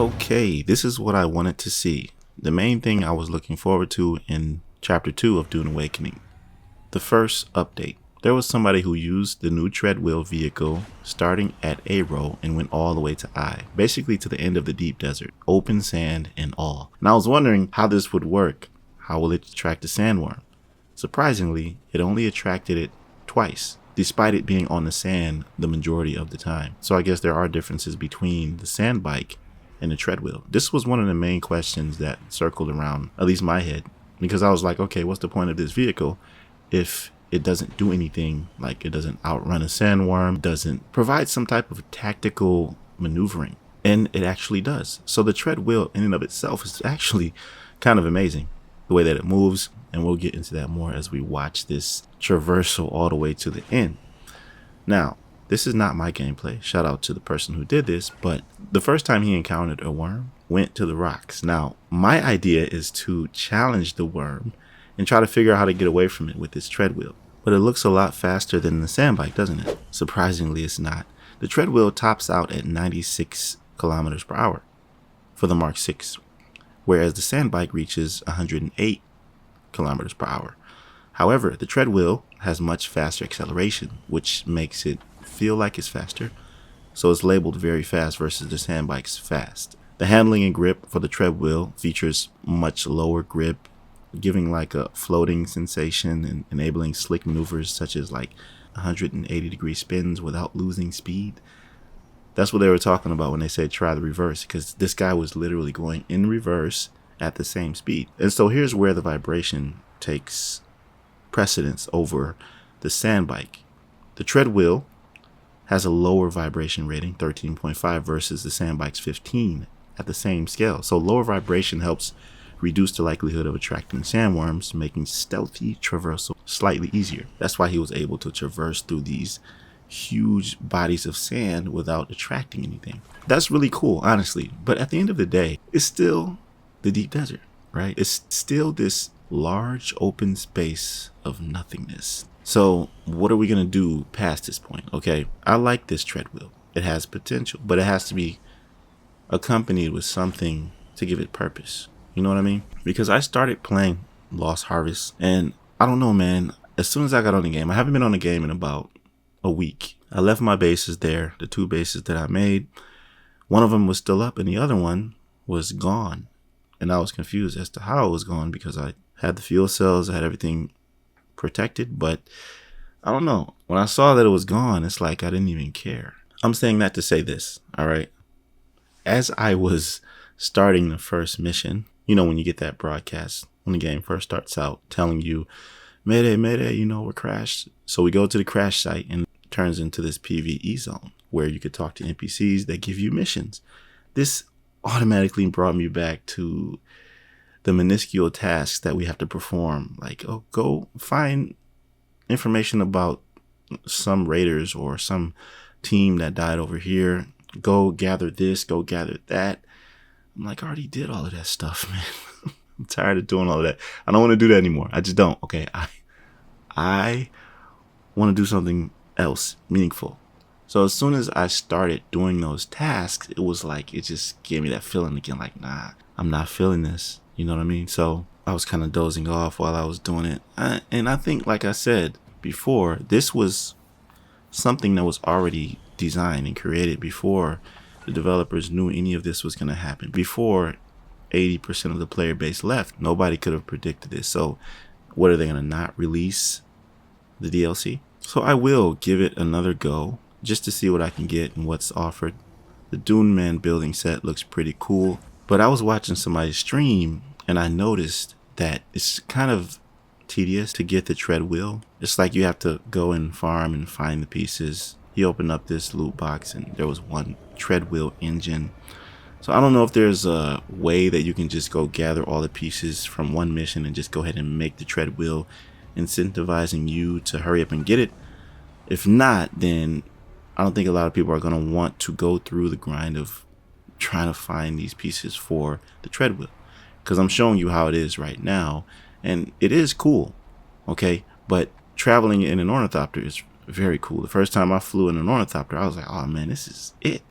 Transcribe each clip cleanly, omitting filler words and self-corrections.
Okay, this is what I wanted to see. The main thing I was looking forward to in Chapter 2 of Dune Awakening. The first update. There was somebody who used the new Treadwheel vehicle starting at A row and went all the way to I, basically to the end of the deep desert, open sand and all. And I was wondering how this would work. How will it attract the sandworm? Surprisingly, it only attracted it twice, despite it being on the sand the majority of the time. So I guess there are differences between the sand bike and the Treadwheel. This was one of the main questions that circled around at least my head, because I was like, okay, what's the point of this vehicle if it doesn't do anything? Like, it doesn't outrun a sandworm, doesn't provide some type of tactical maneuvering, and it actually does. So the Treadwheel in and of itself is actually kind of amazing, the way that it moves, and we'll get into that more as we watch this traversal all the way to the end. Now, this is not my gameplay. Shout out to the person who did this, but the first time he encountered a worm, went to the rocks. Now, my idea is to challenge the worm and try to figure out how to get away from it with this Treadwheel. But it looks a lot faster than the sand bike, doesn't it? Surprisingly, it's not. The Treadwheel tops out at 96 kilometers per hour for the Mark 6, whereas the sand bike reaches 108 kilometers per hour. However, the Treadwheel has much faster acceleration, which makes it feel like it's faster. So it's labeled very fast versus the sand bike's fast. The handling and grip for the Treadwheel features much lower grip, giving like a floating sensation and enabling slick maneuvers such as like 180-degree spins without losing speed. That's what they were talking about when they said try the reverse, because this guy was literally going in reverse at the same speed. And so here's where the vibration takes precedence over the sand bike. The Treadwheel has a lower vibration rating, 13.5, versus the sand bike's 15 at the same scale. So lower vibration helps reduce the likelihood of attracting sandworms, making stealthy traversal slightly easier. That's why he was able to traverse through these huge bodies of sand without attracting anything. That's really cool, honestly. But at the end of the day, it's still the deep desert, right? It's still this large open space of nothingness. So what are we going to do past this point? Okay, I like this Treadwheel. It has potential, but it has to be accompanied with something to give it purpose. You know what I mean? Because I started playing Lost Harvest, and I don't know, man. As soon as I got on the game, I haven't been on the game in about a week. I left my bases there, the 2 bases that I made. One of them was still up, and the other one was gone. And I was confused as to how it was gone, because I had the fuel cells, I had everything protected, but I don't know. When I saw that it was gone, it's like I didn't even care. I'm saying that to say this, all right? As I was starting the first mission, you know, when you get that broadcast when the game first starts out telling you, Mayday, Mayday, you know, we're crashed. So we go to the crash site, and it turns into this PvE zone where you could talk to NPCs that give you missions. This automatically brought me back to the minuscule tasks that we have to perform. Like, oh, go find information about some raiders or some team that died over here. Go gather this, go gather that. I'm like, I already did all of that stuff, man. I'm tired of doing all of that. I don't want to do that anymore. I just don't. Okay. I want to do something else meaningful. So as soon as I started doing those tasks, it was like, it just gave me that feeling again, like, nah, I'm not feeling this. You know what I mean? So I was kind of dozing off while I was doing it. And I think, like I said before, this was something that was already designed and created before the developers knew any of this was going to happen. Before 80% of the player base left, nobody could have predicted this. So what, are they going to not release the DLC? So I will give it another go just to see what I can get and what's offered. The Dune Man building set looks pretty cool. But I was watching somebody stream, and I noticed that it's kind of tedious to get the Treadwheel. It's like you have to go and farm and find the pieces. He opened up this loot box, and there was one Treadwheel engine. So I don't know if there's a way that you can just go gather all the pieces from one mission and just go ahead and make the Treadwheel, incentivizing you to hurry up and get it. If not, then I don't think a lot of people are going to want to go through the grind of trying to find these pieces for the Treadwheel, because I'm showing you how it is right now, and it is cool, okay? But traveling in an ornithopter is very cool. The first time I flew in an ornithopter, I was like, oh man, this is it.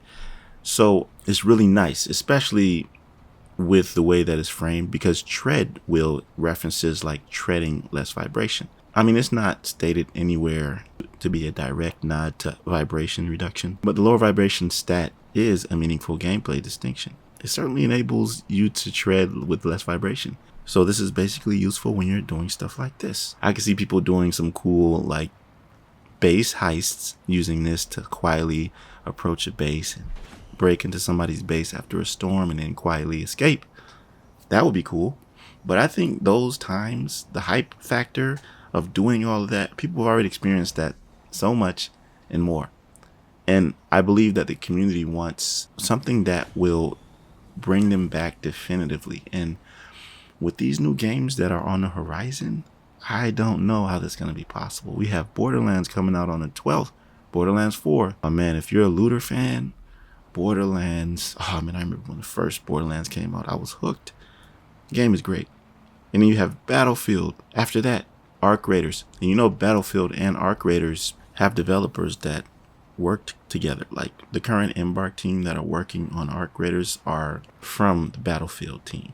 So it's really nice, especially with the way that it's framed, because Treadwheel references like treading less vibration. I mean, it's not stated anywhere to be a direct nod to vibration reduction, but the lower vibration stat is a meaningful gameplay distinction. It certainly enables you to tread with less vibration. So this is basically useful when you're doing stuff like this. I can see people doing some cool like base heists using this to quietly approach a base and break into somebody's base after a storm and then quietly escape. That would be cool. But I think those times, the hype factor of doing all of that, people have already experienced that so much and more. And I believe that the community wants something that will bring them back definitively. And with these new games that are on the horizon, I don't know how that's going to be possible. We have Borderlands coming out on the 12th, Borderlands 4. Oh man, if you're a looter fan, Borderlands, oh man, I remember when the first Borderlands came out, I was hooked. The game is great. And then you have Battlefield. After that, Arc Raiders. And you know Battlefield and Arc Raiders have developers that worked together. Like the current Embark team that are working on Arc Raiders are from the Battlefield team.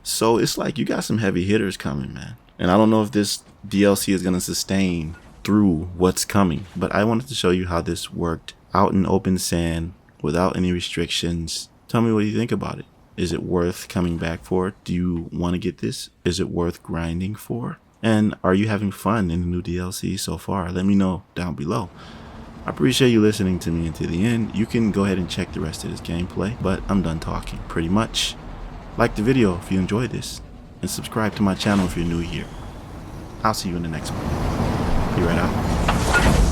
So it's like you got some heavy hitters coming, man. And I don't know if this DLC is going to sustain through what's coming, but I wanted to show you how this worked out in open sand without any restrictions. Tell me what you think about it. Is it worth coming back for? Do you want to get this? Is it worth grinding for? And are you having fun in the new DLC so far? Let me know down below. I appreciate you listening to me until the end. You can go ahead and check the rest of this gameplay, but I'm done talking pretty much. Like the video if you enjoyed this, and subscribe to my channel if you're new here. I'll see you in the next one. Be right out.